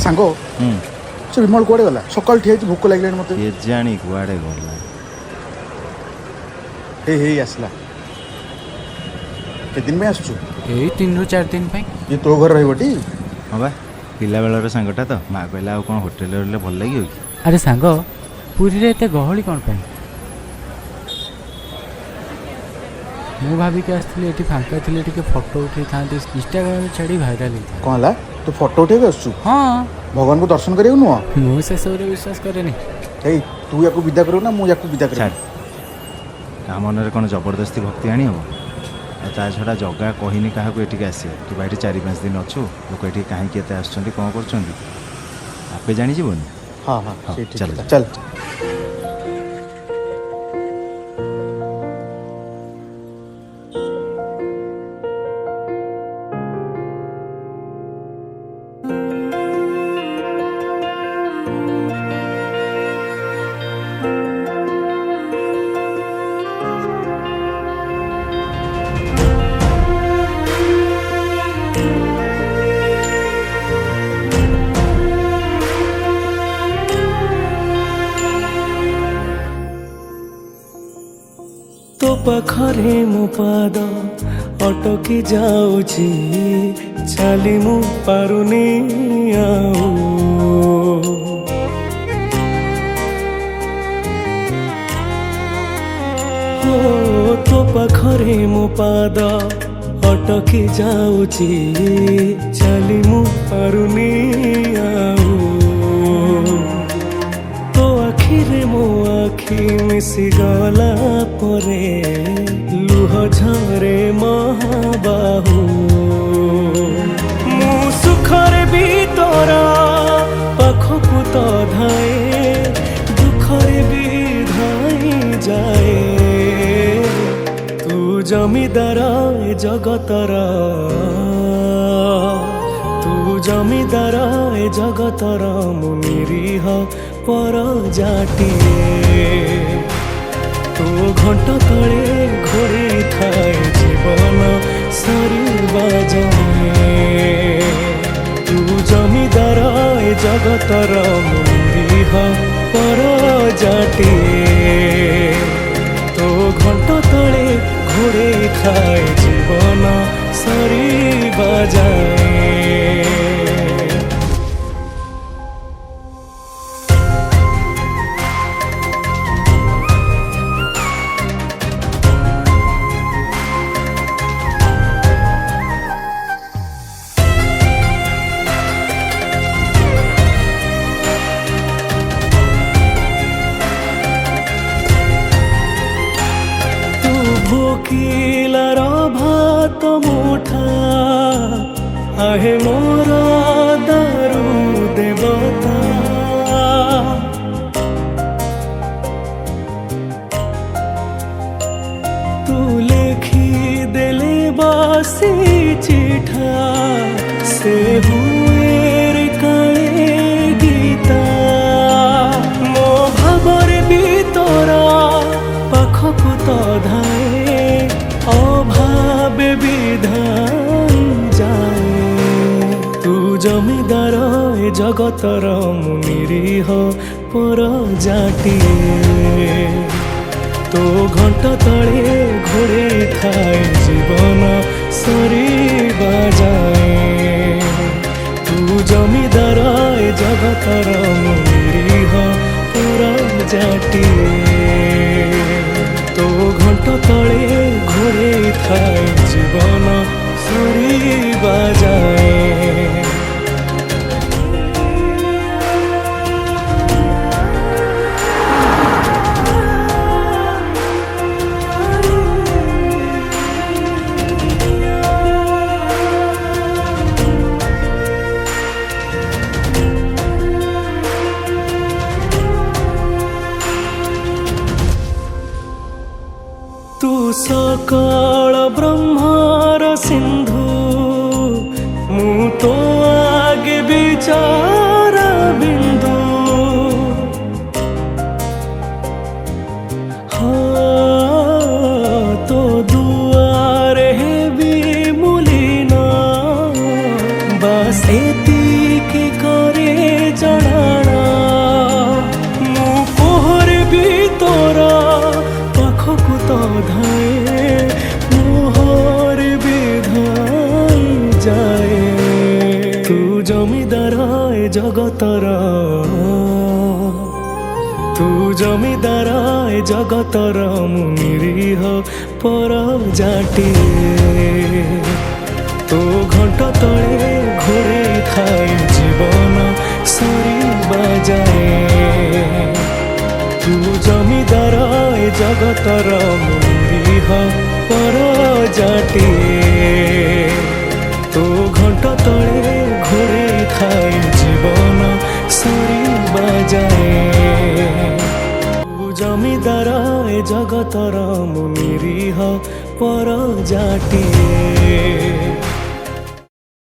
सांग से विमल कुआड़े गला सकाल ठिया भोक लगे मत ये जानी कुआड़े गला हे आसला दिन में आसु यही 3 ରୁ 4 दिन पाई ये तो घर रही हाँ बा पिला बेलर सांगटा तो माँ कहला कौन होटेल रे भल लगे कि अरे सांग पुरी रे एते गहली कौन पाई मु भाविक आसली एटी फांका थिले टिके फोटो उठे थांती इंस्टाग्राम छाड़ी वायरल होता कौन है तू फोटो उठे आसु हाँ भगवान को दर्शन करियो नुआ मु से सब विश्वास करे नहीं हे तू याको विदा करू ना मु याको विदा करू ता मन कौन जबरदस्ती भक्ति आनी हम ता छड़ा जगह कहनी क्या ये आसे तू भाई 4-5 दिन अच्छु लोक ये कहीं केते आसुँच कौन कर जानी जीवन हाँ हाँ हाँ, चल चल। चल तो पाखरे मो पाद अटकी जाऊची चाली मु पारुनी आऊ हो तो पाखरे मो पाद अटकी जाऊची चाली मु पारुनी आऊ तो आखिरे मो आखि मिसी गला परे लुह झरे महाबाहु मु सुखरे भी तोरा पाखकु तो धाए दुखरे भी धाई जाए तू जमीदार ए जगतर तू जमीदार ए जगतर मु निरीह पर जाटिए तो घंट तले घोड़े थाए जीवन सरिबा जाए तू जमीदार ए जगतर मुरीह पर जाटिए तो घंट तले घोड़े थाए जीवन सरिबा जाए भोकिलार भात मुठा आहे मोर दारू देवता तू लेखी देले बासी चिठा से हुए रे काले गीता मो भाबर भी तोरा पाखकु तो धाए अभावे विधान जाए तू जमीदार ए जगतर मु निरीह पर जाटिए तो घंट तले घोड़े थाए जीवन सरिबा जाए तू जमीदार ए जगतर मु निरीह पर जाटिए तो घंट तले घोड़े थाए जीवन सरिबा जाए तू सकल ब्रह्मार सिंधु मु तो आगे विचार बिंदु हाँ तो दुआरे भी मुलीना बस एतिकी करे মোহর বিধাই যায় তু জমিদার এ জগতর তু জমিদার এ জগতর মু নিরীহ পর জাটিয়ে তো ঘণ্ট তଳେ ঘোরে খাই জীবন সরিবা যায় তু জমিদার এ জগতর মু নিরীহ পর জাটিয়ে তো ঘণ্ট তଳେ ঘোরে খাই জীবন সরিবা যায় তু জমিদার এ জগতর মু নিরীহ পর জাটিয়ে